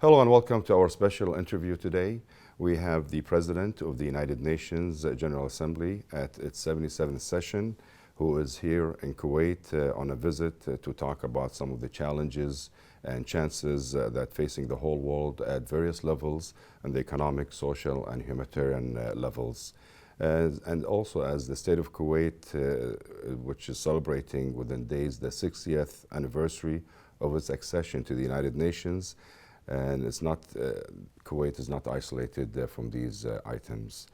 Hello and welcome to our special interview today. We have the President of the United Nations General Assembly at its 77th session, who is here in Kuwait on a visit to talk about some of the challenges and chances that facing the whole world at various levels, and the economic, social, and humanitarian levels. And also as the state of Kuwait, which is celebrating within days the 60th anniversary of its accession to the United Nations. And it's not, Kuwait is not isolated from these items.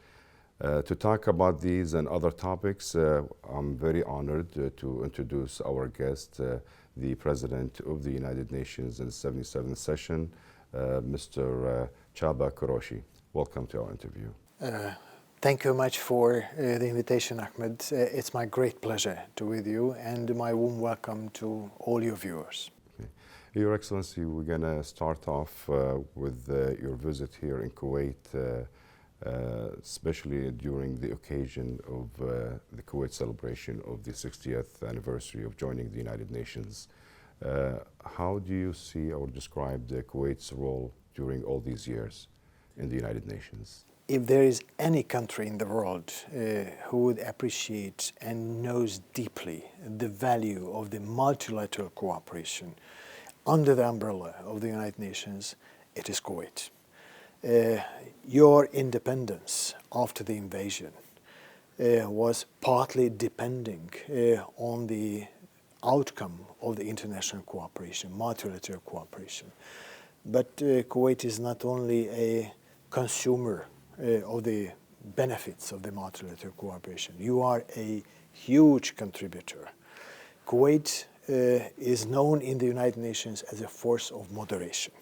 To talk about these and other topics, I'm very honored to introduce our guest, the President of the United Nations in the 77th session, Mr. Csaba Kőrösi. Welcome to our interview. Thank you very much for the invitation, Ahmed. It's my great pleasure to be with you, and my warm welcome to all your viewers. Your Excellency, we're going to start off with your visit here in Kuwait, especially during the occasion of the Kuwait celebration of the 60th anniversary of joining the United Nations. How do you see or describe the Kuwait's role during all these years in the United Nations? If there is any country in the world who would appreciate and knows deeply the value of the multilateral cooperation under the umbrella of the United Nations, it is Kuwait. Your independence after the invasion was partly depending on the outcome of the international cooperation, multilateral cooperation. But Kuwait is not only a consumer of the benefits of the multilateral cooperation. You are a huge contributor. Kuwait is known in the United Nations as a force of moderation,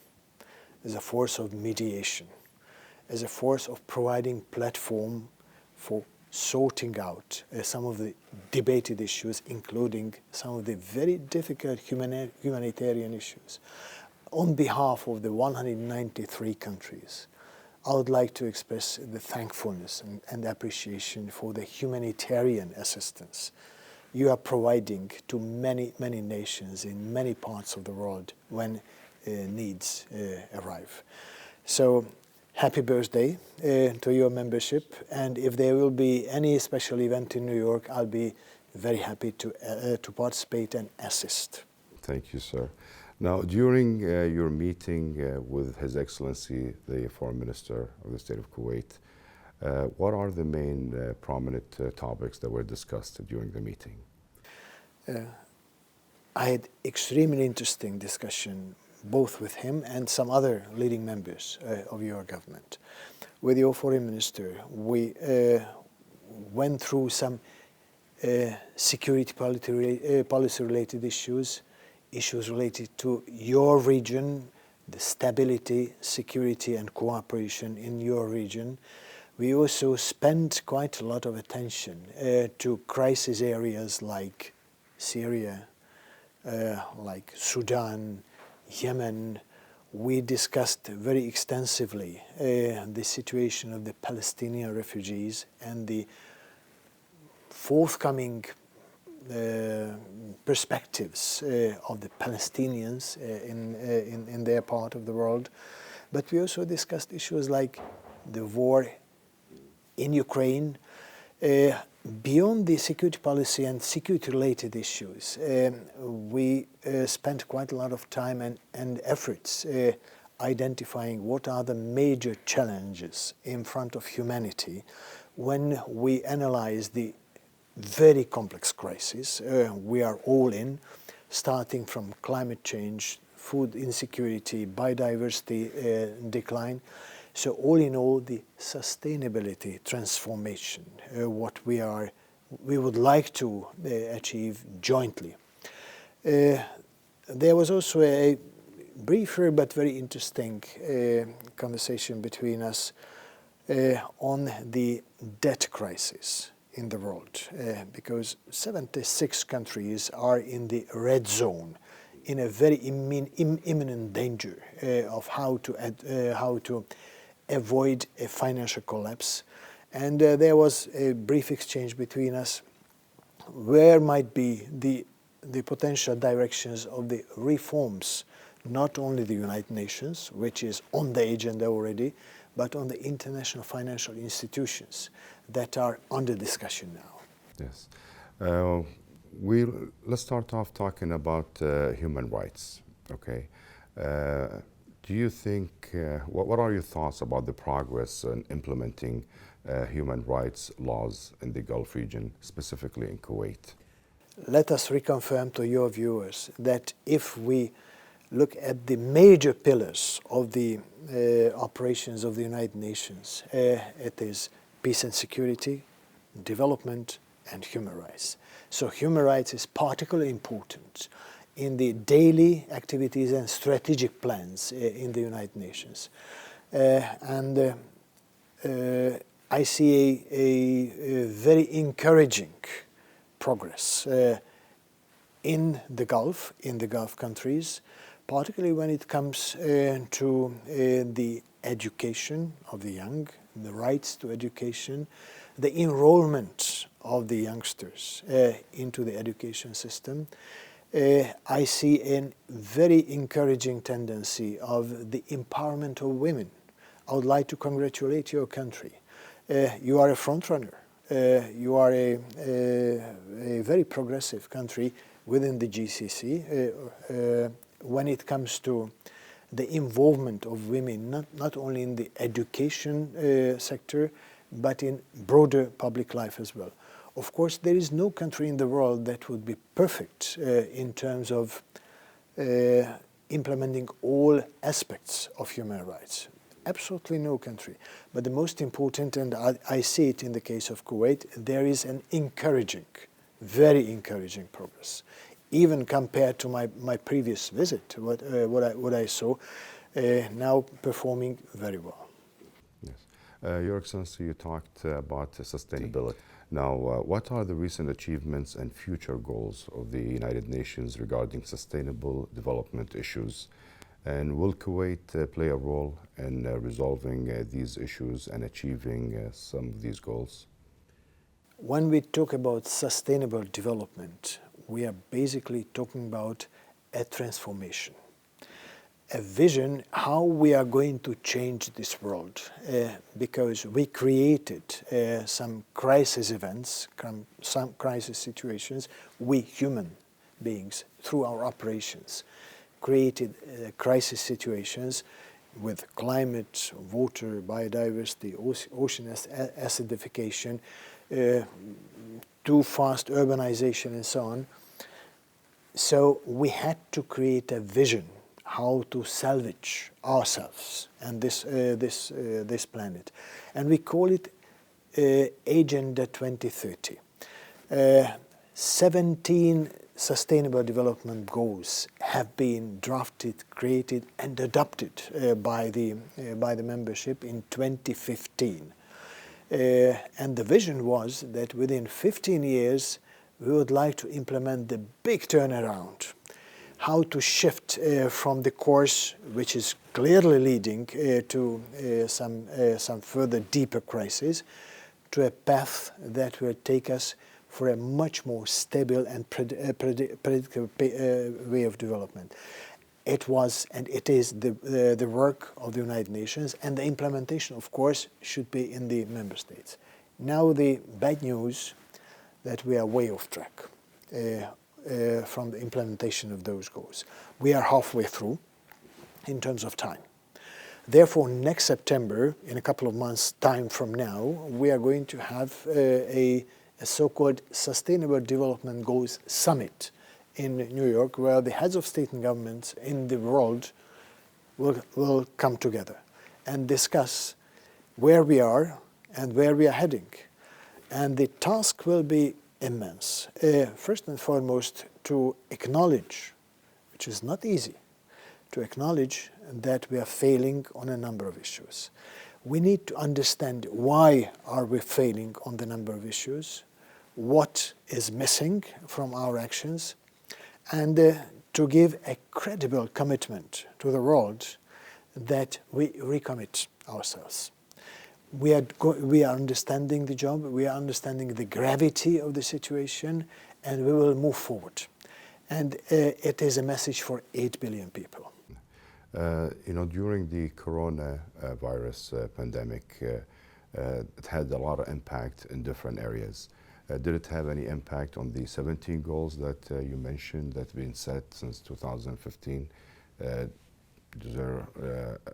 as a force of mediation, as a force of providing platform for sorting out some of the debated issues, including some of the very difficult humanitarian issues. On behalf of the 193 countries, I would like to express the thankfulness and appreciation for the humanitarian assistance you are providing to many, many nations in many parts of the world when needs arrive. So, happy birthday to your membership, and if there will be any special event in New York, I'll be very happy to participate and assist. Thank you, sir. Now, during your meeting with His Excellency, the Foreign Minister of the State of Kuwait, what are the main prominent topics that were discussed during the meeting? I had extremely interesting discussion both with him and some other leading members of your government. With your Foreign Minister, we went through some security policy-related issues related to your region, the stability, security, and cooperation in your region. We also spent quite a lot of attention to crisis areas like Syria, like Sudan, Yemen. We discussed very extensively the situation of the Palestinian refugees and the forthcoming perspectives of the Palestinians in their part of the world. But we also discussed issues like the war in Ukraine. Beyond the security policy and security-related issues, we spent quite a lot of time and efforts identifying what are the major challenges in front of humanity when we analyze the very complex crisis we are all in, starting from climate change, food insecurity, biodiversity decline. So all in all, the sustainability transformation, what we would like to achieve jointly. There was also a briefer but very interesting conversation between us on the debt crisis in the world, because 76 countries are in the red zone, in a very imminent danger of how to avoid a financial collapse. And there was a brief exchange between us where might be the potential directions of the reforms not only the United Nations, which is on the agenda already, but on the international financial institutions that are under discussion now. Yes. Let's start off talking about human rights. Okay. Do you think, what are your thoughts about the progress in implementing human rights laws in the Gulf region, specifically in Kuwait? Let us reconfirm to your viewers that if we look at the major pillars of the operations of the United Nations, it is peace and security, development, and human rights. So human rights is particularly important in the daily activities and strategic plans in the United Nations. I see a very encouraging progress in the Gulf countries, particularly when it comes to the education of the young, the rights to education, the enrollment of the youngsters into the education system. I see a very encouraging tendency of the empowerment of women. I would like to congratulate your country. You are a front runner. You are a very progressive country within the GCC when it comes to the involvement of women, not only in the education sector, but in broader public life as well. Of course, there is no country in the world that would be perfect in terms of implementing all aspects of human rights. Absolutely no country. But the most important, and I see it in the case of Kuwait, there is an encouraging, very encouraging progress. Even compared to my previous visit, what I saw, now performing very well. Yes. Your Excellency, you talked about sustainability. Now, what are the recent achievements and future goals of the United Nations regarding sustainable development issues? And will Kuwait play a role in resolving these issues and achieving some of these goals? When we talk about sustainable development, we are basically talking about a transformation, a vision how we are going to change this world, because we created some crisis events, some crisis situations, we human beings, through our operations, created crisis situations with climate, water, biodiversity, ocean acidification, too fast urbanization and so on. So we had to create a vision how to salvage ourselves and this planet. And we call it Agenda 2030. 17 Sustainable Development Goals have been drafted, created, and adopted by the membership in 2015. And the vision was that within 15 years, we would like to implement the big turnaround, how to shift from the course which is clearly leading to some further deeper crisis, to a path that will take us for a much more stable and predictable way of development. It was and it is the work of the United Nations, and the implementation, of course, should be in the member states. Now the bad news that we are way off track from the implementation of those goals. We are halfway through in terms of time. Therefore, next September, in a couple of months' time from now, we are going to have a so-called Sustainable Development Goals Summit in New York, where the heads of state and governments in the world will come together and discuss where we are and where we are heading. And the task will be immense. First and foremost, to acknowledge, which is not easy, to acknowledge that we are failing on a number of issues. We need to understand why are we failing on the number of issues, what is missing from our actions, and to give a credible commitment to the world that we recommit ourselves. We are understanding the job, we are understanding the gravity of the situation, and we will move forward. And it is a message for 8 billion people. During the coronavirus pandemic, it had a lot of impact in different areas. Did it have any impact on the 17 goals that you mentioned that have been set since 2015? Is there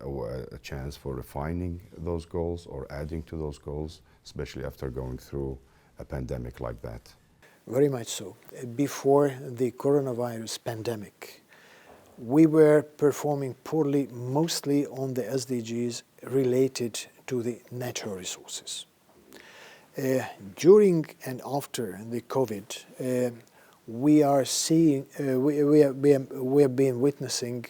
a chance for refining those goals or adding to those goals, especially after going through a pandemic like that? Very much so. Before the coronavirus pandemic, we were performing poorly mostly on the SDGs related to the natural resources. During and after the COVID, we are seeing, we have been witnessing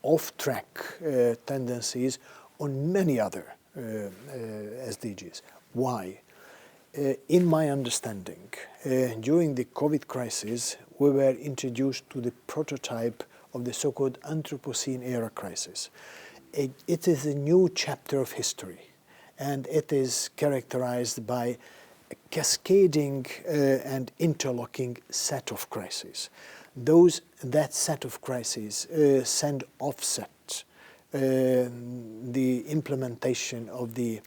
off-track tendencies on many other SDGs. Why? In my understanding, during the COVID crisis, we were introduced to the prototype of the so-called Anthropocene era crisis. It is a new chapter of history, and it is characterized by a cascading and interlocking set of crises. That set of crises send offset the implementation of the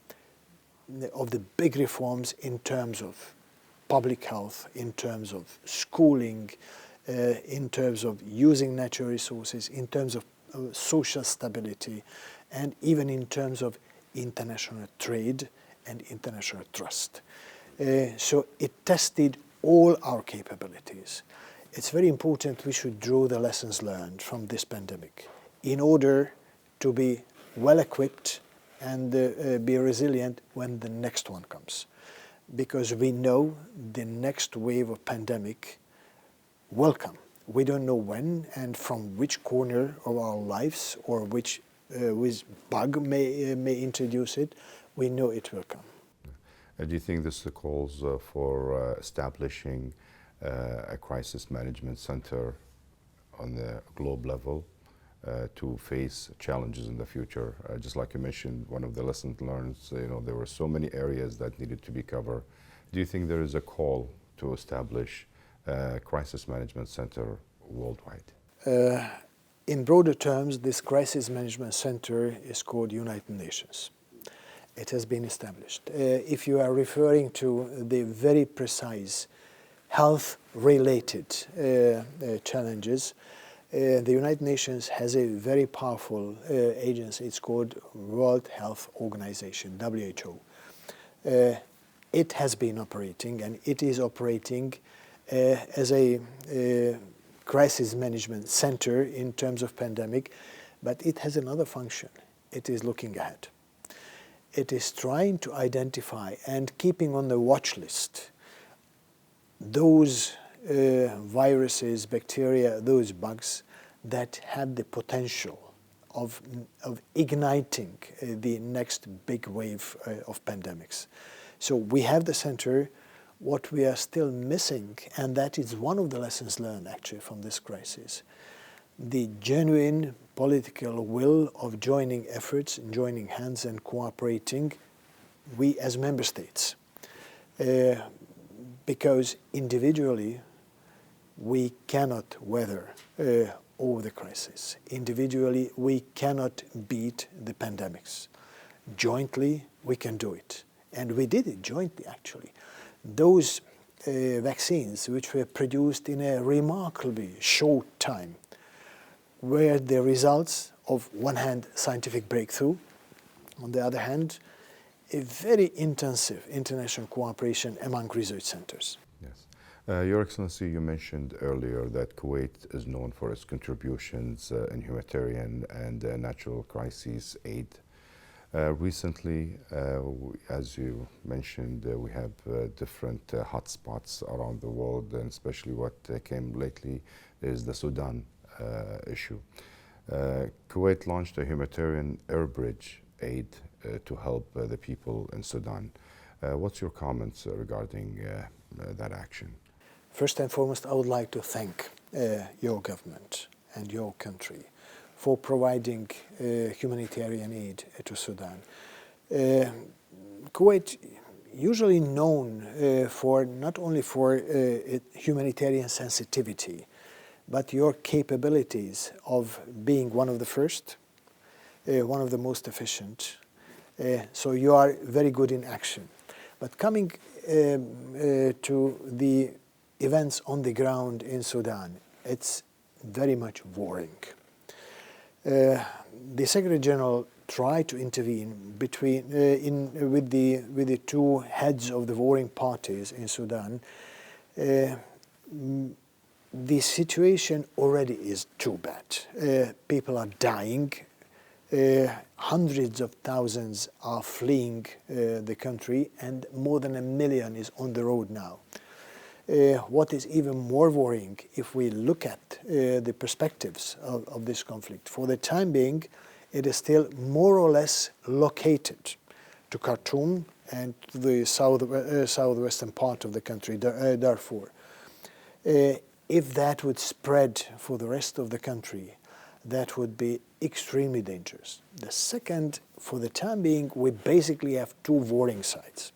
big reforms in terms of public health, in terms of schooling, in terms of using natural resources, in terms of social stability, and even in terms of international trade and international trust. So it tested all our capabilities. It's very important we should draw the lessons learned from this pandemic in order to be well equipped and be resilient when the next one comes. Because we know the next wave of pandemic will come. We don't know when and from which corner of our lives or which bug may introduce it. We know it will come. Do you think this calls for establishing a crisis management center on the globe level to face challenges in the future? Just like you mentioned, one of the lessons learned, there were so many areas that needed to be covered. Do you think there is a call to establish a crisis management center worldwide? In broader terms, this crisis management center is called United Nations. It has been established. If you are referring to the very precise health-related challenges, the United Nations has a very powerful agency. It's called World Health Organization, WHO. It has been operating, and it is operating as a crisis management center in terms of pandemic, but it has another function. It is looking ahead. It is trying to identify and keeping on the watch list those viruses, bacteria, those bugs that had the potential of igniting the next big wave of pandemics. So we have the center. What we are still missing, and that is one of the lessons learned actually from this crisis, the genuine political will of joining efforts, joining hands and cooperating, we as member states. Because individually, we cannot weather all the crises. Individually, we cannot beat the pandemics. Jointly, we can do it. And we did it jointly, actually. Those vaccines, which were produced in a remarkably short time, were the results of, one hand, scientific breakthrough, on the other hand, a very intensive international cooperation among research centers. Yes. Your Excellency, you mentioned earlier that Kuwait is known for its contributions in humanitarian and natural crises aid. Recently, as you mentioned, we have different hotspots around the world, and especially what came lately is the Sudan issue. Kuwait launched a humanitarian air bridge aid to help the people in Sudan. What's your comments regarding that action? First and foremost, I would like to thank your government and your country for providing humanitarian aid to Sudan. Kuwait, usually known for not only for humanitarian sensitivity, but your capabilities of being one of the first, one of the most efficient. So you are very good in action. But coming to the events on the ground in Sudan, it's very much worrying. The Secretary General tried to intervene with the two heads of the warring parties in Sudan. The situation already is too bad. People are dying. Hundreds of thousands are fleeing the country, and more than 1 million is on the road now. What is even more worrying, if we look at the perspectives of this conflict, for the time being, it is still more or less located to Khartoum and to the southwestern part of the country, Darfur. If that would spread for the rest of the country, that would be extremely dangerous. The second, for the time being, we basically have two warring sides.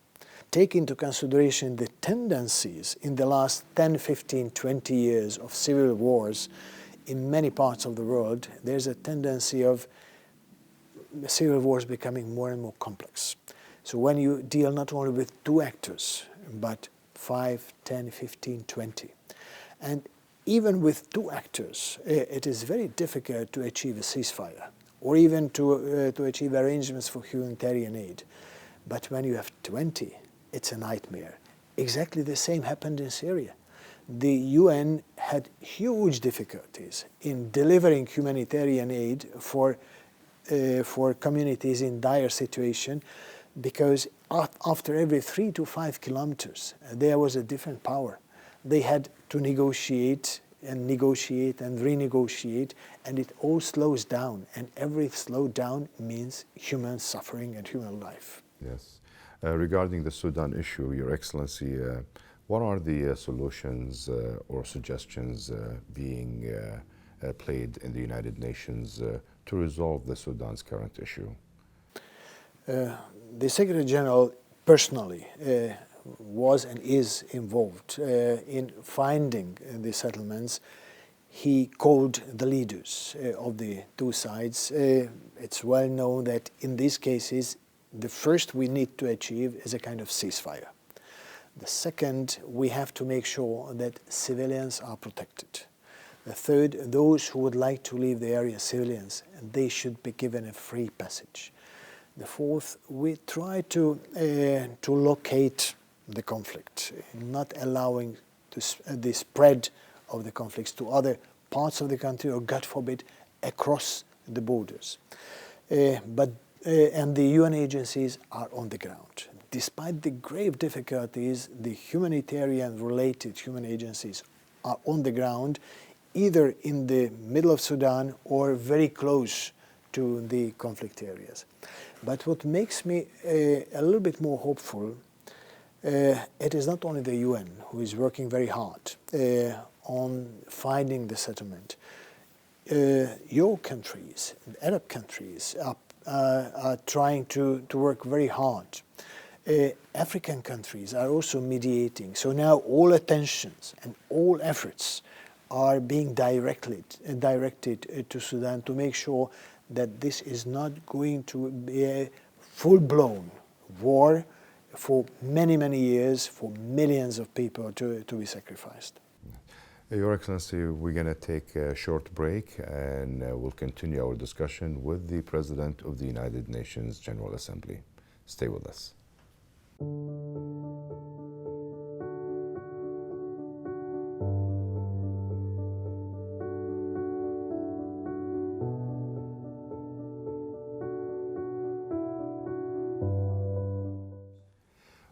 Take into consideration the tendencies in the last 10, 15, 20 years of civil wars in many parts of the world. There's a tendency of civil wars becoming more and more complex. So when you deal not only with two actors, but 5, 10, 15, 20, and even with two actors, it is very difficult to achieve a ceasefire or even to achieve arrangements for humanitarian aid. But when you have 20, it's a nightmare. Exactly the same happened in Syria. The UN had huge difficulties in delivering humanitarian aid for communities in dire situation, because after every 3 to 5 kilometers, there was a different power. They had to negotiate and renegotiate, and it all slows down, and every slowdown means human suffering and human life. Yes. Regarding the Sudan issue, Your Excellency, what are the solutions or suggestions being played in the United Nations to resolve the Sudan's current issue? The Secretary General personally was and is involved in finding the settlements. He called the leaders of the two sides. It's well known that in these cases, the first we need to achieve is a kind of ceasefire. The second, we have to make sure that civilians are protected. The third, those who would like to leave the area, civilians, they should be given a free passage. The fourth, we try to locate the conflict, not allowing the spread of the conflicts to other parts of the country, or God forbid, across the borders. And the UN agencies are on the ground. Despite the grave difficulties, the humanitarian-related human agencies are on the ground, either in the middle of Sudan or very close to the conflict areas. But what makes me a little bit more hopeful, it is not only the UN who is working very hard on finding the settlement. Your countries, Arab countries, are trying to work very hard. African countries are also mediating. So now all attentions and all efforts are being directed to Sudan to make sure that this is not going to be a full-blown war for many, many years, for millions of people to be sacrificed. Your Excellency, we're going to take a short break, and we'll continue our discussion with the President of the United Nations General Assembly. Stay with us.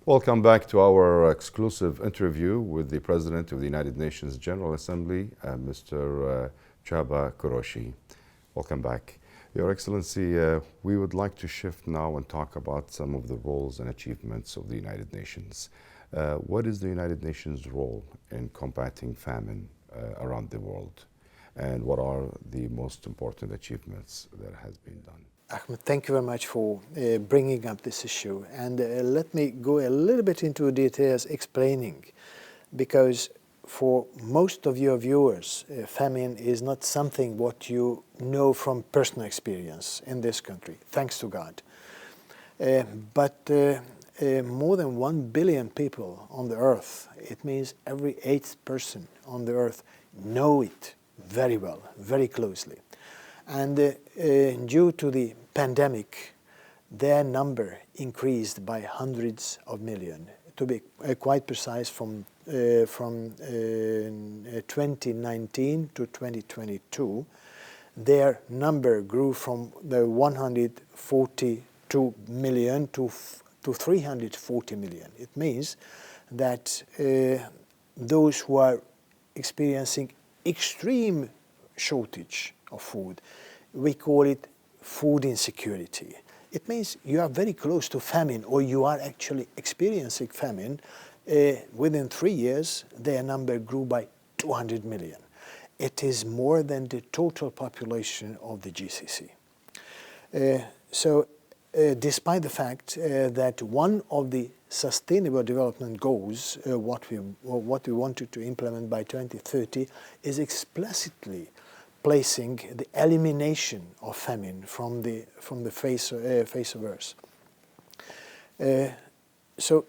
Welcome back to our exclusive interview with the President of the United Nations General Assembly, Mr. Csaba Kőrösi. Welcome back. Your Excellency, we would like to shift now and talk about some of the roles and achievements of the United Nations. What is the United Nations' role in combating famine around the world? And what are the most important achievements that has been done? Ahmed, thank you very much for bringing up this issue. And let me go a little bit into details explaining, because for most of your viewers, famine is not something what you know from personal experience in this country, thanks to God. But more than 1 billion people on the earth, it means every 8th person on the earth know it very well, very closely. And due to the pandemic, their number increased by hundreds of millions. To be quite precise, from 2019 to 2022, their number grew from the 142 million to 340 million. It means that those who are experiencing extreme shortage of food, we call it food insecurity. It means you are very close to famine, or you are actually experiencing famine. Within 3 years, their number grew by 200 million. It is more than the total population of the GCC. Despite the fact that one of the Sustainable Development Goals, what we wanted to implement by 2030, is explicitly placing the elimination of famine from the face of Earth. So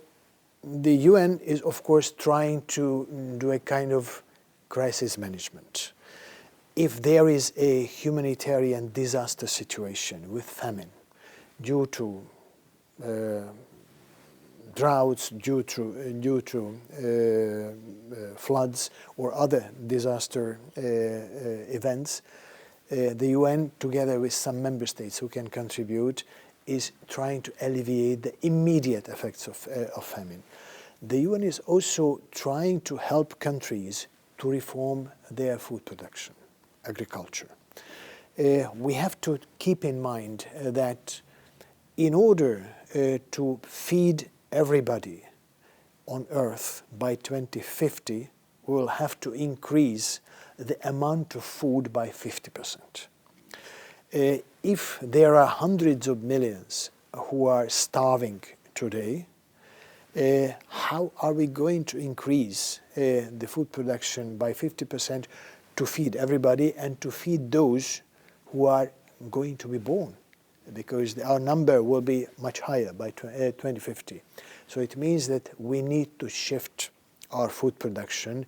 the UN is, of course, trying to do a kind of crisis management. If there is a humanitarian disaster situation with famine due to droughts, due to floods or other disaster events, the UN, together with some member states who can contribute, is trying to alleviate the immediate effects of famine. The UN is also trying to help countries to reform their food production, agriculture. We have to keep in mind that in order to feed everybody on Earth by 2050, we will have to increase the amount of food by 50%. If there are hundreds of millions who are starving today, how are we going to increase the food production by 50% to feed everybody and to feed those who are going to be born? Because our number will be much higher by 2050. So it means that we need to shift our food production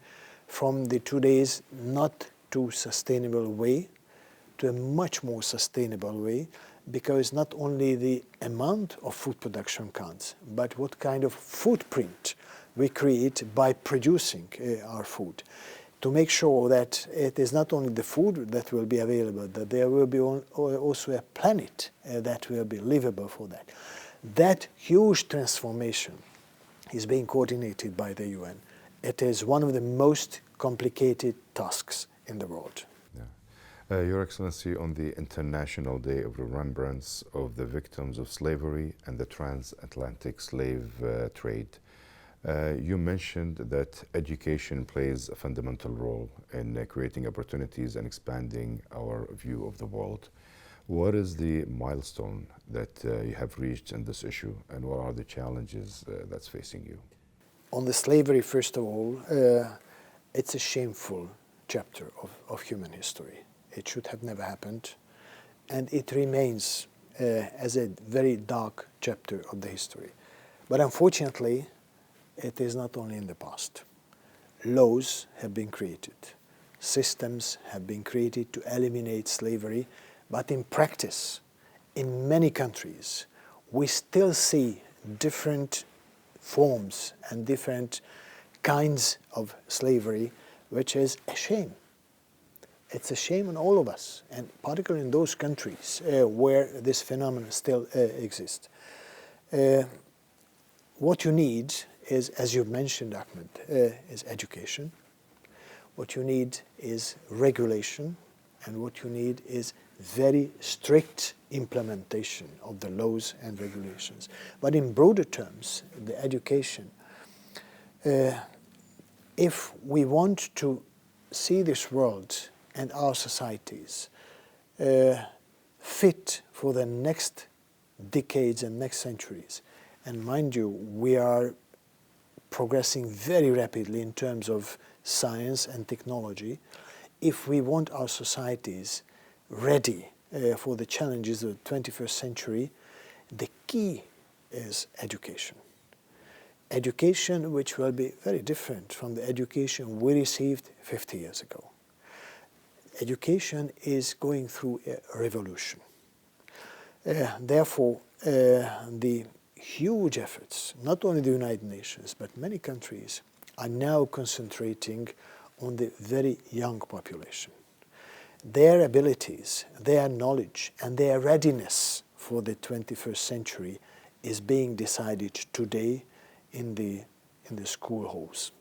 from the today's not too sustainable way to a much more sustainable way, because not only the amount of food production counts, but what kind of footprint we create by producing our food, to make sure that it is not only the food that will be available, that there will be also a planet that will be livable for that. That huge transformation is being coordinated by the UN. It is one of the most complicated tasks in the world. Yeah. Your Excellency, on the International Day of Remembrance of the Victims of Slavery and the Transatlantic Slave Trade, you mentioned that education plays a fundamental role in creating opportunities and expanding our view of the world. What is the milestone that you have reached in this issue, and what are the challenges that's facing you? On the slavery, first of all, it's a shameful chapter of human history. It should have never happened, and it remains as a very dark chapter of the history. But unfortunately, it is not only in the past. Laws have been created, systems have been created to eliminate slavery, but in practice, in many countries, we still see different forms and different kinds of slavery, which is a shame. It's a shame on all of us, and particularly in those countries where this phenomenon still exists. What you need is, as you mentioned, Ahmed, is education. What you need is regulation, and what you need is very strict implementation of the laws and regulations. But in broader terms, the education, if we want to see this world and our societies fit for the next decades and next centuries, and mind you, we are progressing very rapidly in terms of science and technology. If we want our societies ready for the challenges of the 21st century, the key is education. Education which will be very different from the education we received 50 years ago. Education is going through a revolution. Therefore, the huge efforts, not only the United Nations, but many countries, are now concentrating on the very young population. Their abilities, their knowledge, and their readiness for the 21st century is being decided today in the school halls.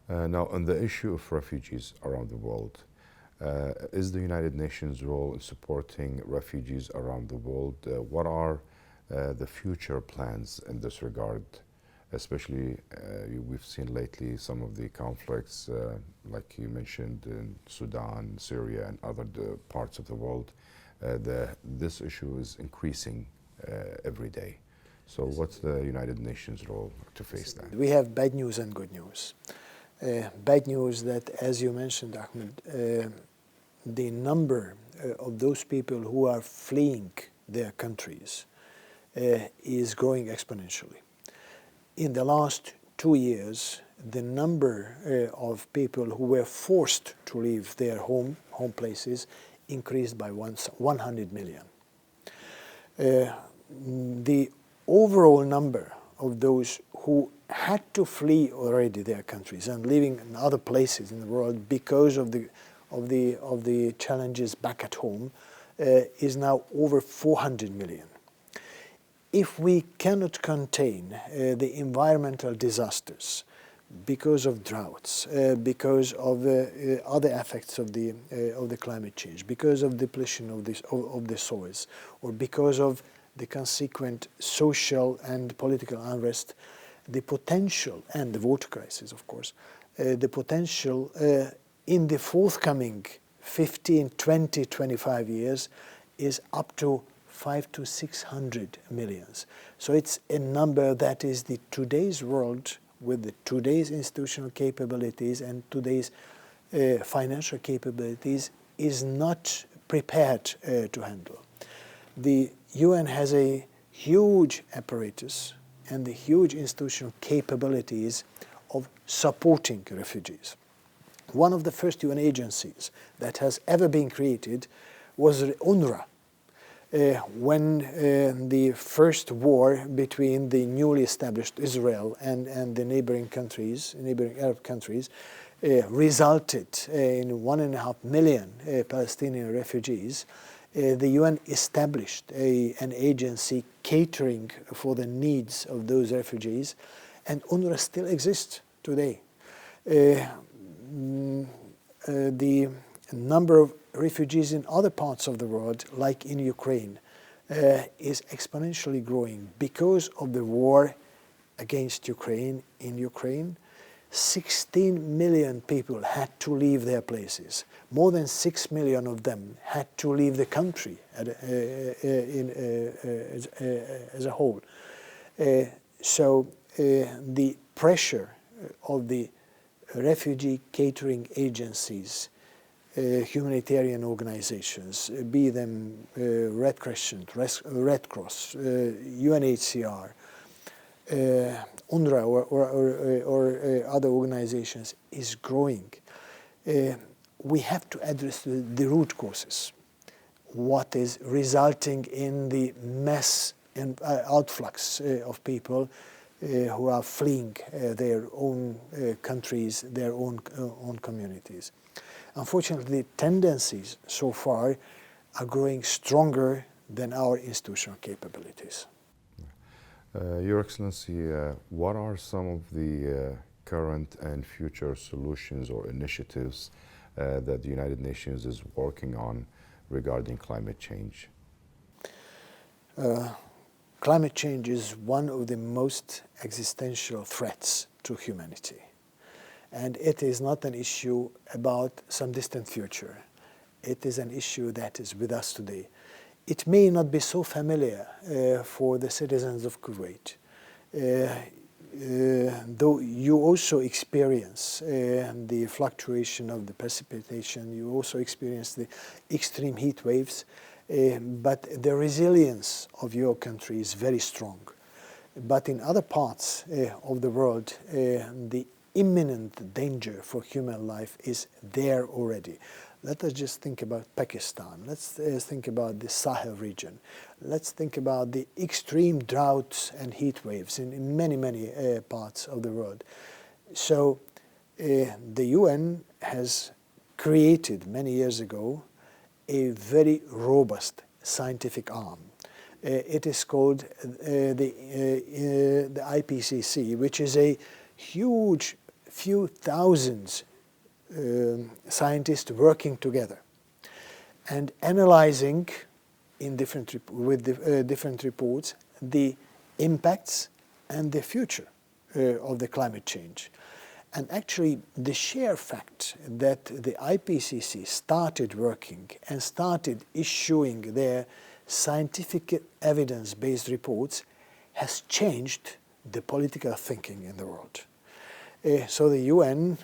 Now, on the issue of refugees around the world, is the United Nations' role in supporting refugees around the world? What are the future plans in this regard? Especially, we've seen lately some of the conflicts, like you mentioned, in Sudan, Syria, and other parts of the world. This issue is increasing every day. So what's the United Nations' role to face that? We have bad news and good news. Bad news that, as you mentioned, Ahmed, the number of those people who are fleeing their countries is growing exponentially. In the last 2 years, the number of people who were forced to leave their home places increased by 100 million. The overall number of those who had to flee already their countries and living in other places in the world because of the challenges back at home is now over 400 million. If we cannot contain the environmental disasters because of droughts, because of other effects of the climate change, because of depletion of the soils, or because of the consequent social and political unrest, the potential, and the water crisis, of course, the potential in the forthcoming 15, 20, 25 years is up to 500 to 600 millions. So it's a number that is the today's world with the today's institutional capabilities and today's financial capabilities is not prepared to handle. The UN has a huge apparatus and the huge institutional capabilities of supporting refugees. One of the first UN agencies that has ever been created was UNRWA. When the first war between the newly established Israel and the neighboring Arab countries, resulted in 1.5 million Palestinian refugees, the UN established an agency catering for the needs of those refugees, and UNRWA still exists today. The number of refugees in other parts of the world, like in Ukraine, is exponentially growing because of the war against Ukraine. In Ukraine, 16 million people had to leave their places. More than 6 million of them had to leave the country as a whole. So the pressure of the refugee catering agencies, humanitarian organizations, be them Red Crescent, Red Cross, UNHCR, UNRWA or other organizations, is growing. We have to address the root causes. What is resulting in the mass and outflux of people who are fleeing their own countries, their own communities. Unfortunately, tendencies so far are growing stronger than our institutional capabilities. Your Excellency, what are some of the current and future solutions or initiatives that the United Nations is working on regarding climate change? Climate change is one of the most existential threats to humanity. And it is not an issue about some distant future. It is an issue that is with us today. It may not be so familiar for the citizens of Kuwait. though you also experience the fluctuation of the precipitation, you also experience the extreme heat waves, but the resilience of your country is very strong. But in other parts of the world, the imminent danger for human life is there already. Let us just think about Pakistan. Let's think about the Sahel region. Let's think about the extreme droughts and heat waves in many, many parts of the world. So the UN has created many years ago a very robust scientific arm. It is called the IPCC, which is a huge few thousands scientists working together and analyzing in different reports the impacts and the future of the climate change. And actually, the sheer fact that the IPCC started working and started issuing their scientific evidence-based reports has changed the political thinking in the world. So the UN,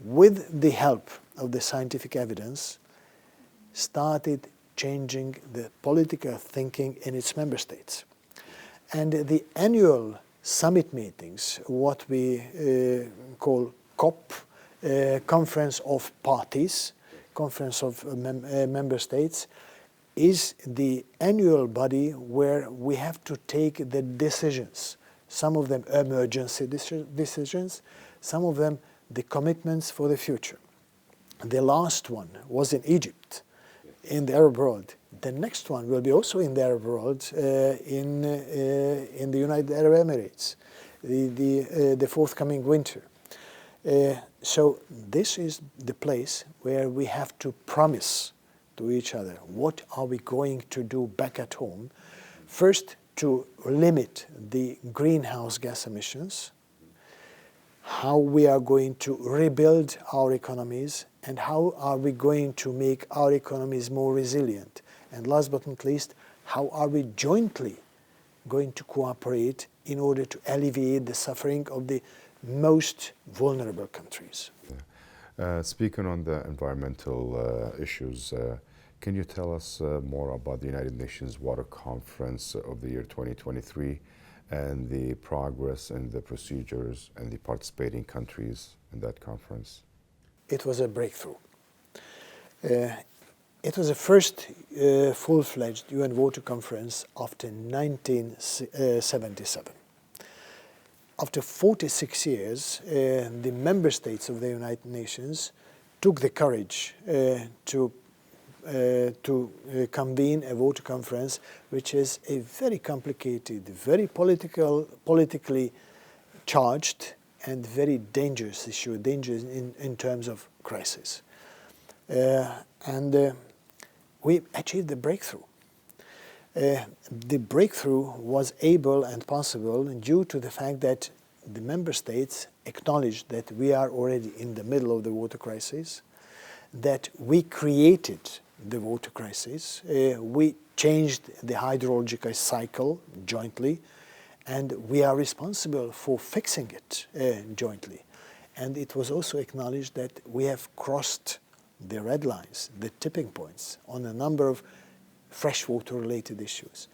with the help of the scientific evidence, started changing the political thinking in its member states. And the annual summit meetings, what we call COP, Conference of Parties, Conference of Member States, is the annual body where we have to take the decisions. Some of them emergency decisions, some of them the commitments for the future. The last one was in Egypt, in the Arab world. The next one will be also in the Arab world, in the United Arab Emirates, the forthcoming winter. So this is the place where we have to promise to each other what are we going to do back at home. First, to limit the greenhouse gas emissions, how we are going to rebuild our economies, and how are we going to make our economies more resilient. And last but not least, how are we jointly going to cooperate in order to alleviate the suffering of the most vulnerable countries. Speaking on the environmental issues, can you tell us more about the United Nations Water Conference of the year 2023 and the progress and the procedures and the participating countries in that conference? It was a breakthrough. It was the first full-fledged UN Water Conference after 1977. After 46 years, the member states of the United Nations took the courage to convene a water conference, which is a very complicated, very politically charged and very dangerous issue, dangerous in terms of crisis. And we achieved the breakthrough. The breakthrough was able and possible due to the fact that the member states acknowledged that we are already in the middle of the water crisis, that we created the water crisis, we changed the hydrological cycle jointly, and we are responsible for fixing it jointly. And it was also acknowledged that we have crossed the red lines, the tipping points on a number of freshwater-related issues.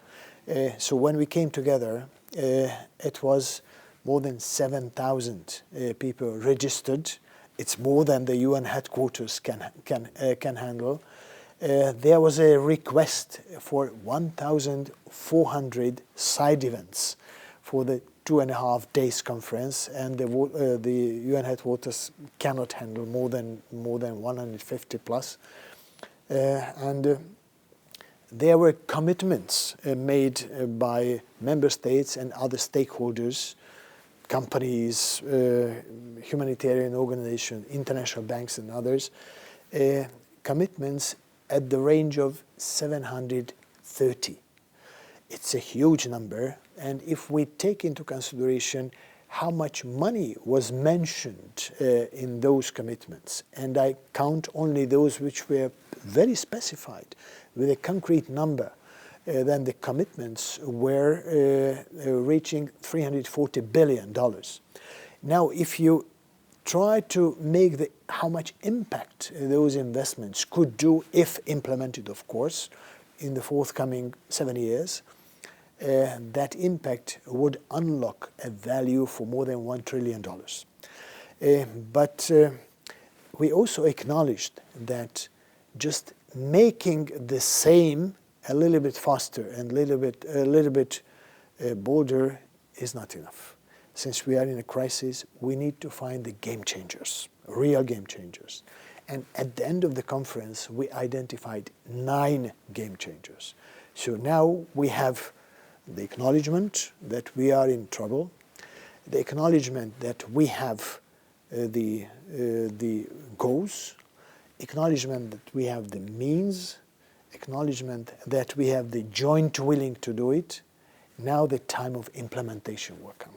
So when we came together, it was more than 7,000 people registered. It's more than the UN headquarters can handle. There was a request for 1,400 side events for the 2.5 days conference, and the UN headquarters cannot handle more than 150 plus. And there were commitments made by member states and other stakeholders, companies, humanitarian organizations, international banks and others, commitments at the range of 730. It's a huge number, and if we take into consideration how much money was mentioned in those commitments, and I count only those which were very specified with a concrete number, then the commitments were reaching $340 billion. Now, if you try to make how much impact those investments could do, if implemented, of course, in the forthcoming 7 years, that impact would unlock a value for more than $1 trillion. But we also acknowledged that just making the same a little bit faster and a little bit bolder is not enough. Since we are in a crisis, we need to find the game changers, real game changers. And at the end of the conference, we identified 9 game changers. So now we have the acknowledgement that we are in trouble, the acknowledgement that we have the goals, acknowledgement that we have the means, acknowledgement that we have the joint willing to do it. Now the time of implementation will come.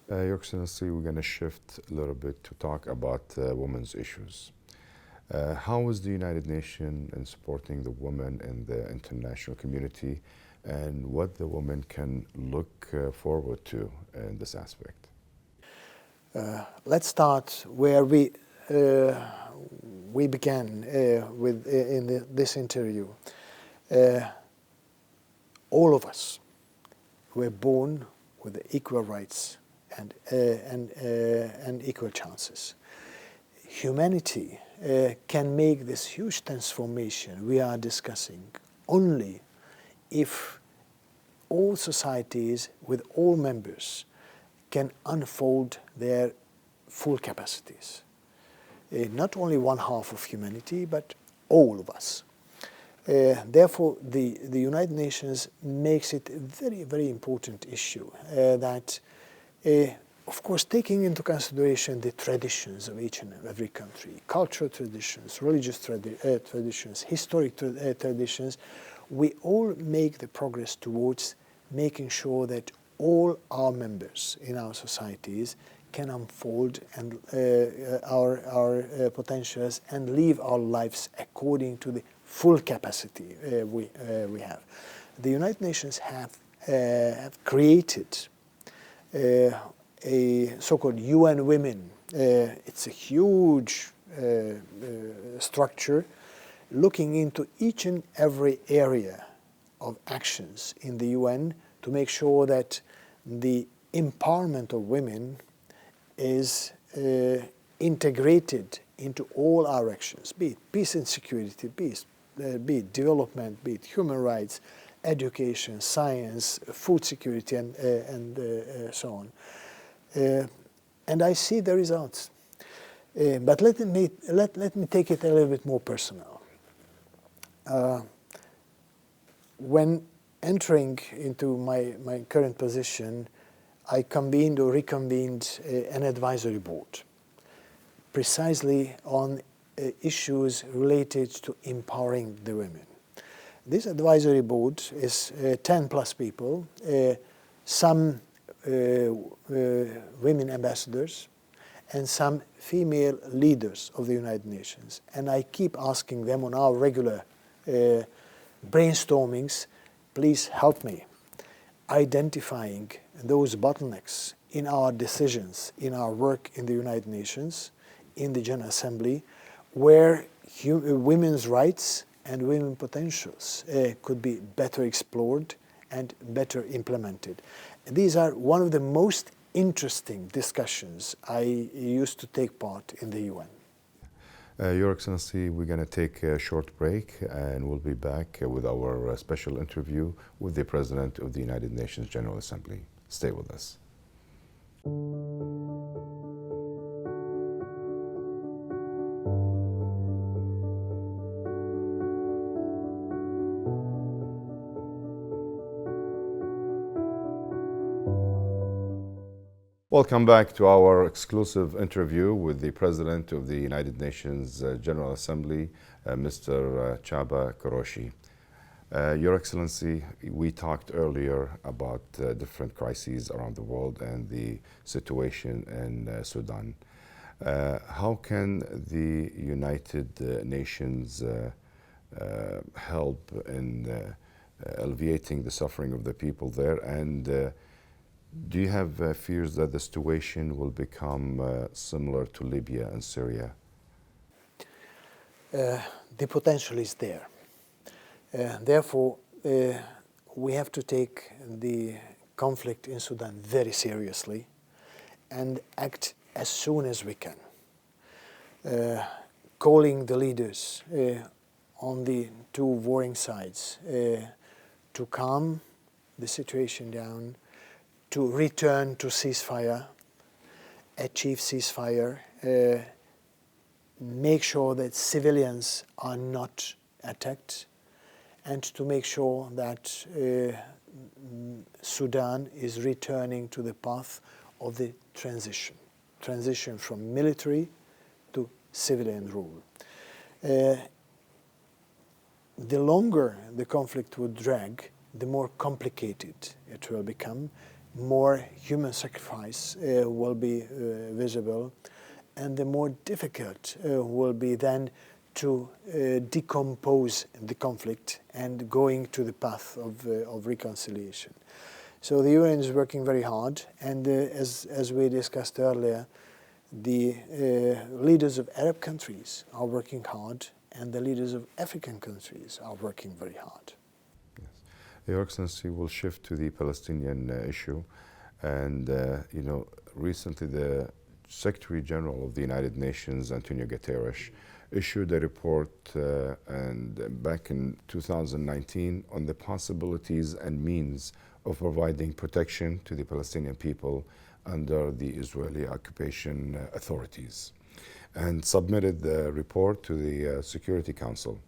Your Excellency, we're going to shift a little bit to talk about women's issues. How is the United Nations in supporting the women in the international community, and what the women can look forward to in this aspect? Let's start where we began in this interview. All of us were born with equal rights and equal chances. Humanity can make this huge transformation we are discussing only if all societies with all members can unfold their full capacities. Not only one half of humanity, but all of us. Therefore, the United Nations makes it a very, very important issue that, of course, taking into consideration the traditions of each and every country, cultural traditions, religious traditions, historic traditions, we all make the progress towards making sure that all our members in our societies can unfold and our potentials and live our lives according to the full capacity we have. The United Nations have created a so-called UN Women. It's a huge structure looking into each and every area of actions in the UN to make sure that the empowerment of women is integrated into all our actions, be it peace and security, be it development, be it human rights, education, science, food security, and so on. And I see the results. But let me take it a little bit more personal. When entering into my current position, I convened or reconvened an advisory board precisely on issues related to empowering the women. This advisory board is 10 plus people, some women ambassadors and some female leaders of the United Nations. And I keep asking them on our regular brainstormings, please help me identifying those bottlenecks in our decisions, in our work in the United Nations, in the General Assembly, where women's rights and women's potentials could be better explored and better implemented. These are one of the most interesting discussions I used to take part in the UN. Your Excellency, we're going to take a short break and we'll be back with our special interview with the President of the United Nations General Assembly. Stay with us. Welcome back to our exclusive interview with the President of the United Nations General Assembly, Mr. Csaba Kőrösi. Your Excellency, we talked earlier about different crises around the world and the situation in Sudan. How can the United Nations help in alleviating the suffering of the people there. And do you have fears that the situation will become similar to Libya and Syria? The potential is there. Therefore, we have to take the conflict in Sudan very seriously and act as soon as we can. Calling the leaders on the two warring sides to calm the situation down, to return to ceasefire, achieve ceasefire, make sure that civilians are not attacked, and to make sure that Sudan is returning to the path of the transition from military to civilian rule. The longer the conflict would drag, the more complicated it will become, more human sacrifice will be visible, and the more difficult will be then to decompose the conflict and going to the path of reconciliation. So the UN is working very hard, and as we discussed earlier, the leaders of Arab countries are working hard, and the leaders of African countries are working very hard. Yes. Your Excellency, will shift to the Palestinian issue. And, recently the Secretary General of the United Nations, Antonio Guterres, issued a report back in 2019 on the possibilities and means of providing protection to the Palestinian people under the Israeli occupation authorities, and submitted the report to the Security Council.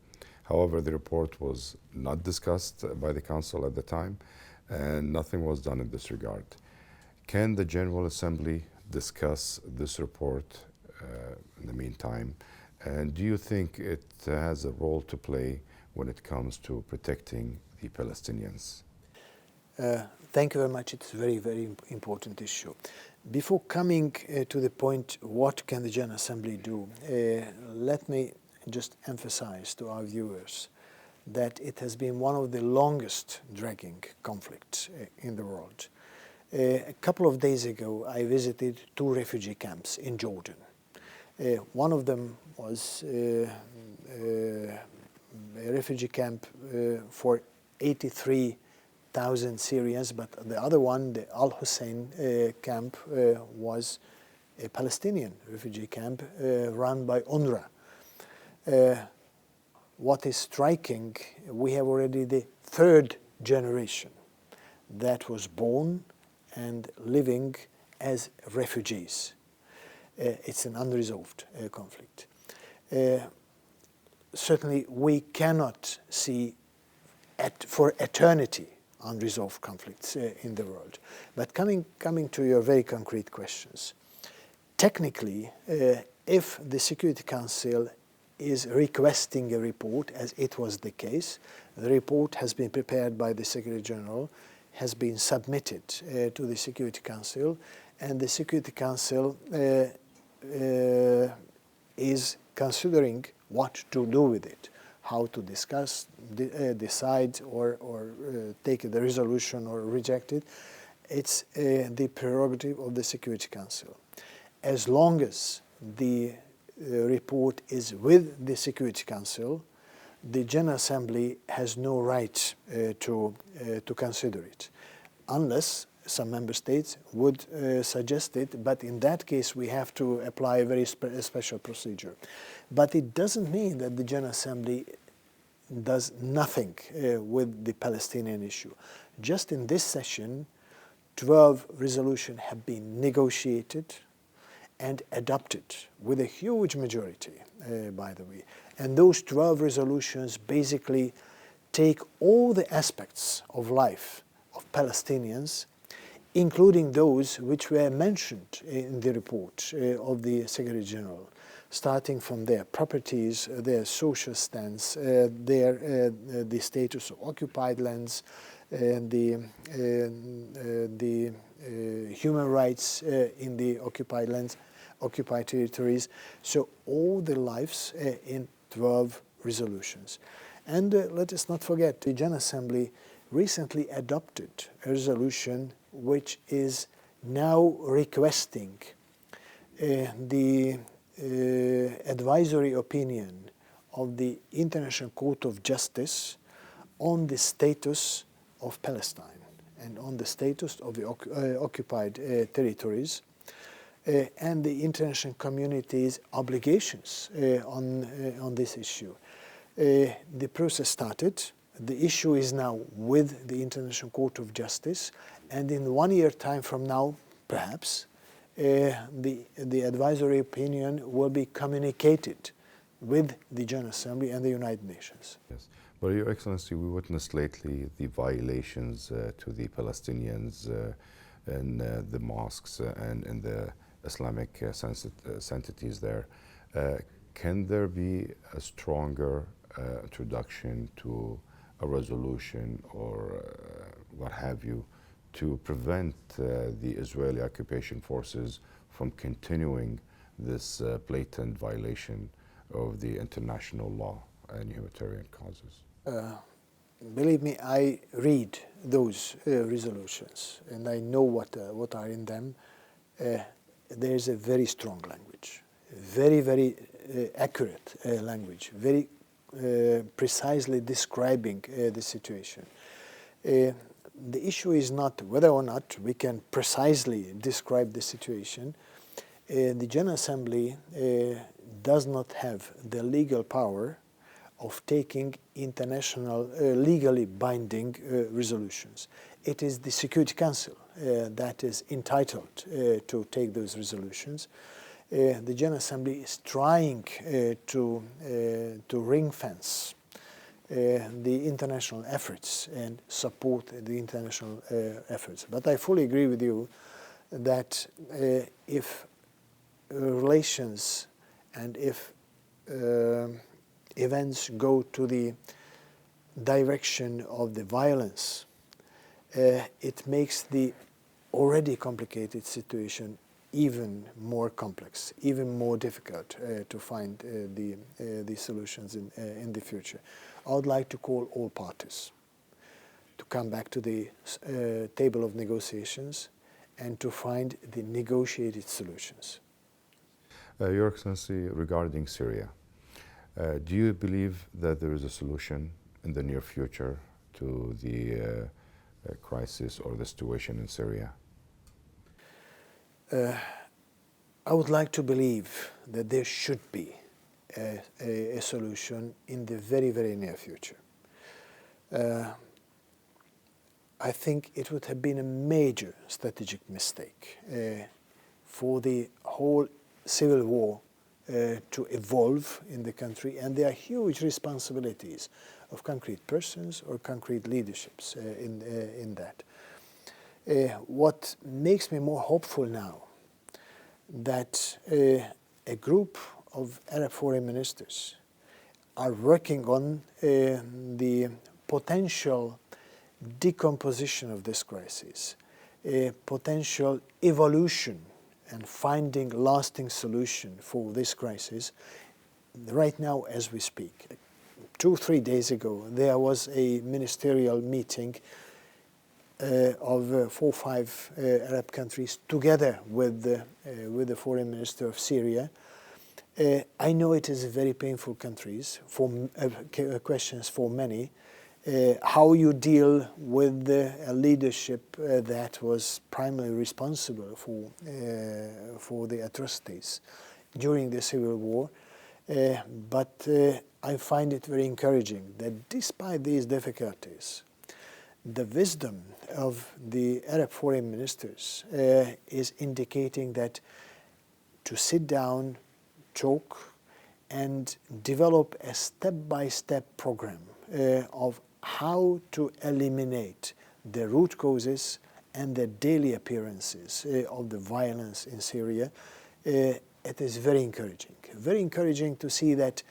However, the report was not discussed by the Council at the time, and nothing was done in this regard. Can the General Assembly discuss this report in the meantime? And do you think it has a role to play when it comes to protecting the Palestinians? Thank you very much. It's a very, very important issue. Before coming to the point, what can the General Assembly do? Let me just emphasize to our viewers that it has been one of the longest dragging conflicts in the world. A couple of days ago, I visited two refugee camps in Jordan. One of them was a refugee camp for 83,000 Syrians, but the other one, the Al Hussein camp, was a Palestinian refugee camp run by UNRWA. What is striking, we have already the third generation that was born and living as refugees. It's an unresolved conflict. Certainly, we cannot see for eternity unresolved conflicts in the world. But coming to your very concrete questions, technically, if the Security Council is requesting a report, as it was the case, the report has been prepared by the Secretary General, has been submitted to the Security Council, and the Security Council is considering what to do with it, how to discuss, decide, or take the resolution or reject it. It's the prerogative of the Security Council. As long as the report is with the Security Council, the General Assembly has no right to consider it, unless some member states would suggest it, but in that case we have to apply a very special procedure. But it doesn't mean that the General Assembly does nothing with the Palestinian issue. Just in this session, 12 resolutions have been negotiated and adopted with a huge majority, by the way. And those 12 resolutions basically take all the aspects of life of Palestinians, including those which were mentioned in the report of the Secretary General, starting from their properties, their social stance, the status of occupied lands, the human rights in the occupied lands, occupied territories. So all the lives in 12 resolutions. And let us not forget, the General Assembly recently adopted a resolution which is now requesting the advisory opinion of the International Court of Justice on the status of Palestine and on the status of the occupied territories and the international community's obligations on this issue. The process started. The issue is now with the International Court of Justice, and in 1 year time from now, perhaps, the advisory opinion will be communicated with the General Assembly and the United Nations. Yes. But Your Excellency, we witnessed lately the violations to the Palestinians in the mosques and in the Islamic sanctities there. Can there be a stronger introduction to a resolution or what have you to prevent the Israeli occupation forces from continuing this blatant violation of the international law and humanitarian causes? Believe me, I read those resolutions and I know what are in them. There is a very strong language, very, very accurate language, very precisely describing the situation. The issue is not whether or not we can precisely describe the situation. The General Assembly does not have the legal power of taking international, legally binding resolutions. It is the Security Council that is entitled to take those resolutions. The General Assembly is trying to ring-fence the international efforts and support the international efforts. But I fully agree with you that if relations and if events go to the direction of the violence, it makes the already complicated situation even more complex, even more difficult to find the solutions in the future. I would like to call all parties to come back to the table of negotiations and to find the negotiated solutions. Your Excellency, regarding Syria, do you believe that there is a solution in the near future to the crisis or the situation in Syria? I would like to believe that there should be a solution in the very, very near future. I think it would have been a major strategic mistake for the whole civil war to evolve in the country, and there are huge responsibilities of concrete persons or concrete leaderships in that. What makes me more hopeful now that a group of Arab foreign ministers are working on the potential decomposition of this crisis, a potential evolution and finding lasting solution for this crisis right now as we speak. 2 or 3 days ago, there was a ministerial meeting of 4 or 5 Arab countries together with the foreign minister of Syria. I know it is very painful questions for many. How you deal with a leadership that was primarily responsible for the atrocities during the civil war. But I find it very encouraging that despite these difficulties, the wisdom of the Arab foreign ministers is indicating that to sit down, talk, and develop a step-by-step program of how to eliminate the root causes and the daily appearances of the violence in Syria, it is very encouraging. Very encouraging to see that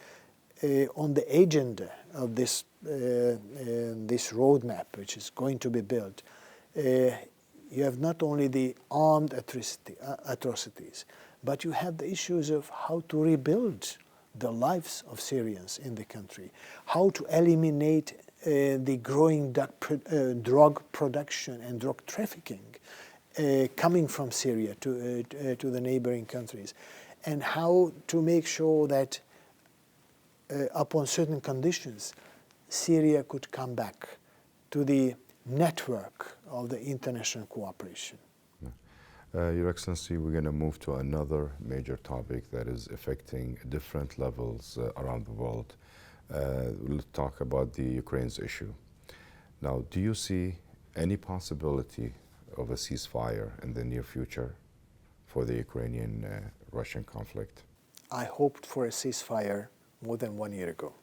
on the agenda of this roadmap, which is going to be built, you have not only the armed atrocities, but you have the issues of how to rebuild the lives of Syrians in the country, how to eliminate the growing drug production and drug trafficking coming from Syria to the neighboring countries, and how to make sure that upon certain conditions, Syria could come back to the network of the international cooperation. Your Excellency, we're going to move to another major topic that is affecting different levels around the world. We'll talk about the Ukraine's issue. Now, do you see any possibility of a ceasefire in the near future for the Ukrainian-Russian conflict? I hoped for a ceasefire more than 1 year ago,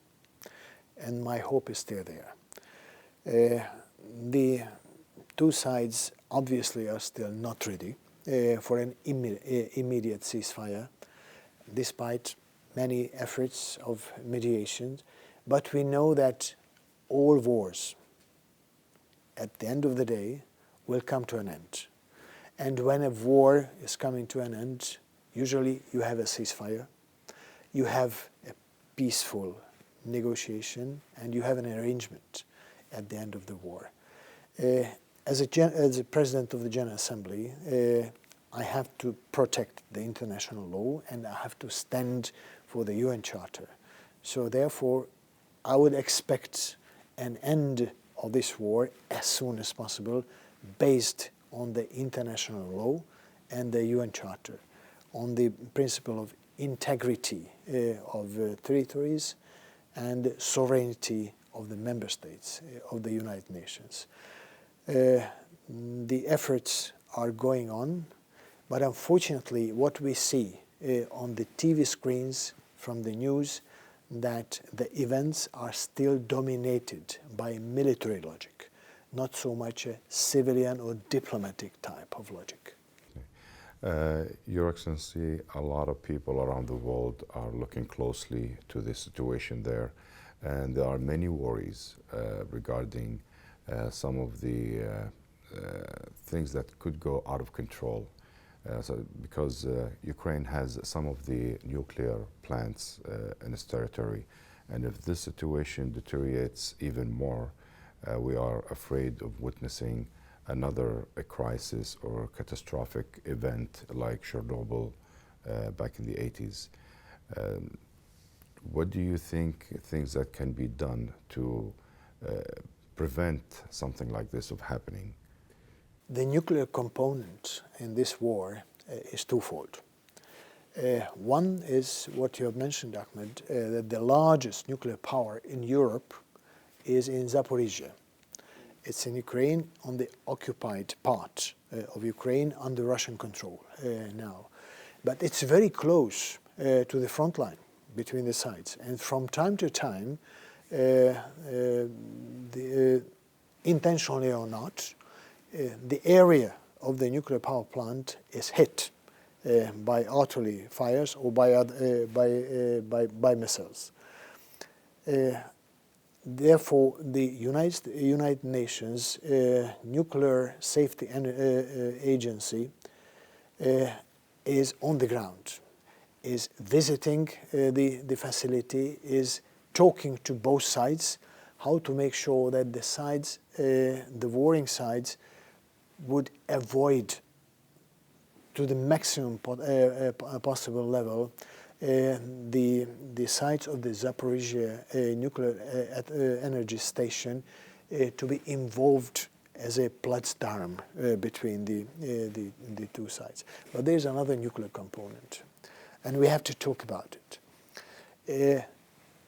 and my hope is still there. The two sides obviously are still not ready for an immediate ceasefire, despite many efforts of mediation. But we know that all wars, at the end of the day, will come to an end. And when a war is coming to an end, usually you have a ceasefire, you have a peaceful negotiation, and you have an arrangement at the end of the war. As a President of the General Assembly, I have to protect the international law, and I have to stand for the UN Charter. So therefore, I would expect an end of this war as soon as possible, based on the international law and the UN Charter, on the principle of integrity of territories and sovereignty of the member states of the United Nations. The efforts are going on, but unfortunately what we see on the TV screens from the news, that the events are still dominated by military logic, not so much a civilian or diplomatic type of logic. Your Excellency, a lot of people around the world are looking closely to the situation there, and there are many worries regarding some of the things that could go out of control. Because Ukraine has some of the nuclear plants in its territory, and if this situation deteriorates even more, we are afraid of witnessing another crisis or catastrophic event like Chernobyl back in the 80s. What do you think things that can be done to prevent something like this from happening? The nuclear component in this war is twofold. One is what you have mentioned, Ahmed, that the largest nuclear power in Europe is in Zaporizhia. It's in Ukraine, on the occupied part of Ukraine under Russian control now. But it's very close to the front line between the sides. And from time to time, intentionally or not, the area of the nuclear power plant is hit by artillery fires or by missiles. Therefore, the United Nations Nuclear Safety Agency is on the ground, is visiting the facility, is talking to both sides, how to make sure that the sides, the warring sides, would avoid to the maximum possible level the sites of the Zaporizhia nuclear energy station to be involved as a platform between the two sides. But there's another nuclear component, and we have to talk about it.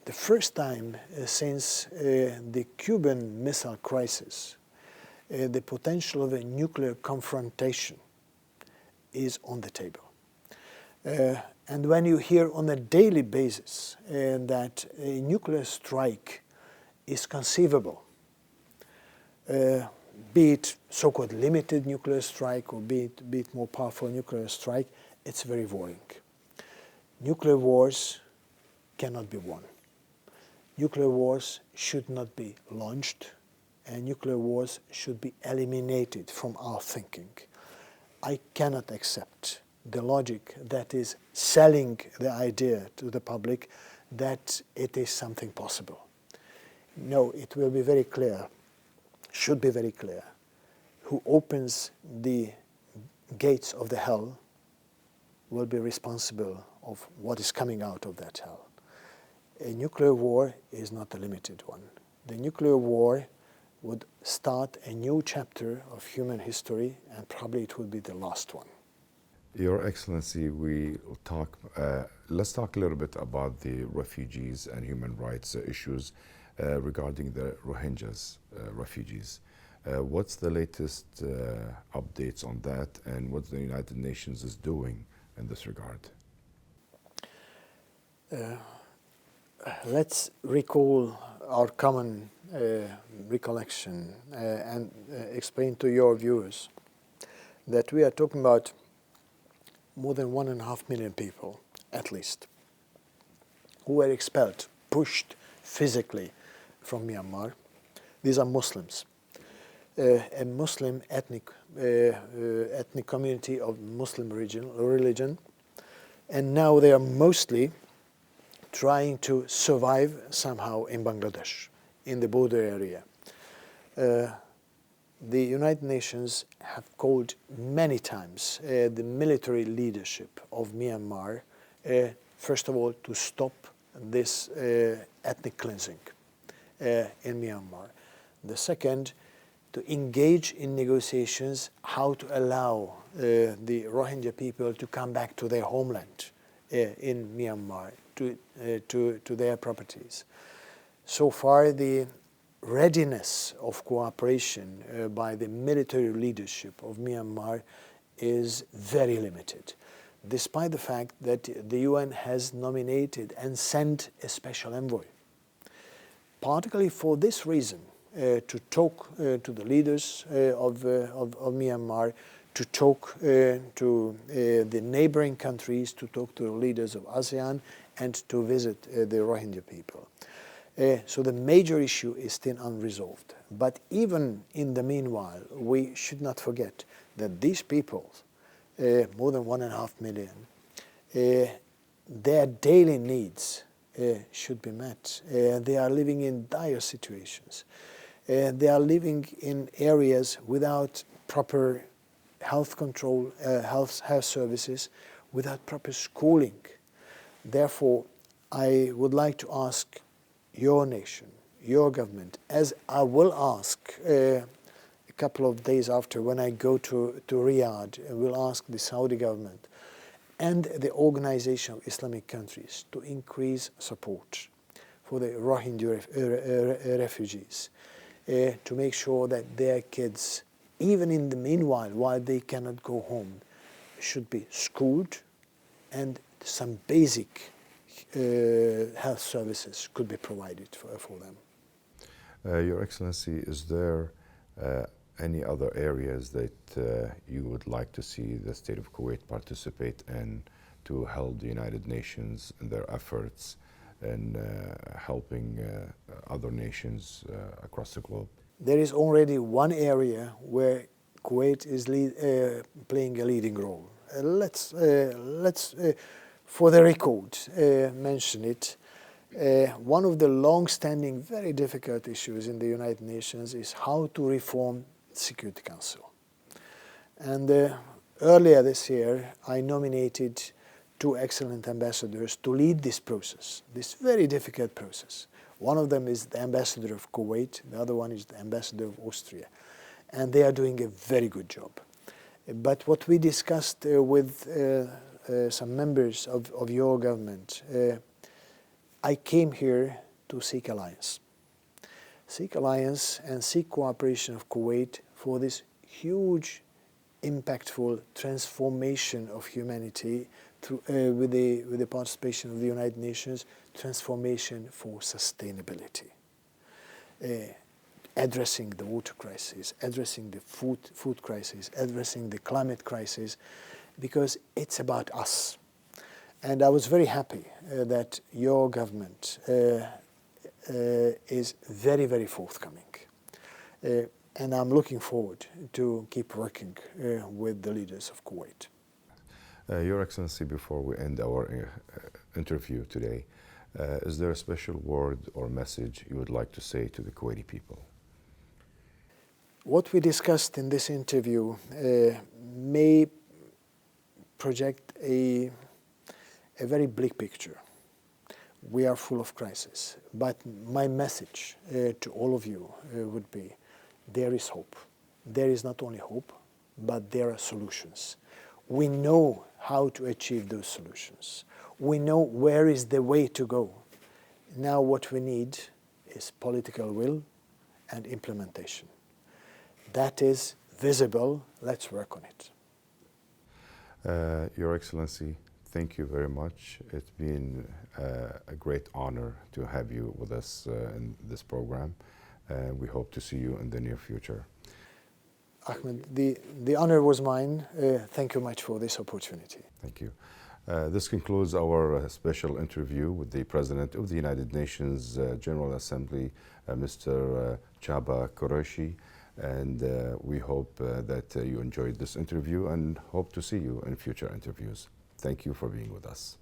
The first time since the Cuban Missile Crisis, the potential of a nuclear confrontation is on the table. And when you hear on a daily basis that a nuclear strike is conceivable, be it so-called limited nuclear strike or be it more powerful nuclear strike, it's very worrying. Nuclear wars cannot be won. Nuclear wars should not be launched, and nuclear wars should be eliminated from our thinking. I cannot accept the logic that is selling the idea to the public that it is something possible. No, it will be very clear, should be very clear, who opens the gates of the hell will be responsible of what is coming out of that hell. A nuclear war is not a limited one. The nuclear war would start a new chapter of human history, and probably it would be the last one. Your Excellency, let's talk a little bit about the refugees and human rights issues regarding the Rohingyas refugees. What's the latest updates on that, and what the United Nations is doing in this regard? Let's recall our common recollection and explain to your viewers that we are talking about more than 1.5 million people, at least, who were expelled, pushed physically from Myanmar. These are Muslims, a Muslim ethnic community of Muslim religion, and now they are mostly trying to survive somehow in Bangladesh, in the border area. The United Nations have called many times the military leadership of Myanmar, first of all, to stop this ethnic cleansing in Myanmar. The second, to engage in negotiations how to allow the Rohingya people to come back to their homeland in Myanmar, to their properties. So far, the readiness of cooperation by the military leadership of Myanmar is very limited, despite the fact that the UN has nominated and sent a special envoy, particularly for this reason, to talk to the leaders of Myanmar, to talk to the neighboring countries, to talk to the leaders of ASEAN, and to visit the Rohingya people. So the major issue is still unresolved. But even in the meanwhile, we should not forget that these people, more than 1.5 million, their daily needs should be met. They are living in dire situations. They are living in areas without proper health control, health services, without proper schooling. Therefore, I would like to ask your nation, your government, as I will ask a couple of days after when I go to Riyadh, I will ask the Saudi government and the Organization of Islamic Countries to increase support for the Rohingya refugees, to make sure that their kids, even in the meanwhile, while they cannot go home, should be schooled, and some basic health services could be provided for them. Your Excellency, is there any other areas that you would like to see the State of Kuwait participate in to help the United Nations in their efforts in helping other nations across the globe? There is already one area where Kuwait is playing a leading role. Let's for the record, mention it. One of the long-standing, very difficult issues in the United Nations is how to reform the Security Council. And earlier this year, I nominated 2 excellent ambassadors to lead this process, this very difficult process. One of them is the ambassador of Kuwait, the other one is the ambassador of Austria. And they are doing a very good job. But what we discussed with some members of your government, I came here to seek alliance. Seek alliance and seek cooperation of Kuwait for this huge, impactful transformation of humanity through, with the participation of the United Nations, transformation for sustainability. Addressing the water crisis, addressing the food crisis, addressing the climate crisis, because it's about us. And I was very happy that your government is very, very forthcoming. And I'm looking forward to keep working with the leaders of Kuwait. Your Excellency, before we end our interview today, is there a special word or message you would like to say to the Kuwaiti people? What we discussed in this interview may project a very bleak picture. We are full of crisis. But my message to all of you would be, there is hope. There is not only hope, but there are solutions. We know how to achieve those solutions. We know where is the way to go. Now what we need is political will and implementation. That is visible. Let's work on it. Your Excellency, thank you very much. It's been a great honor to have you with us in this program. We hope to see you in the near future. Ahmed, the honor was mine. Thank you much for this opportunity. Thank you. This concludes our special interview with the President of the United Nations General Assembly, Mr. Csaba Kőrösi. And we hope that you enjoyed this interview and hope to see you in future interviews. Thank you for being with us.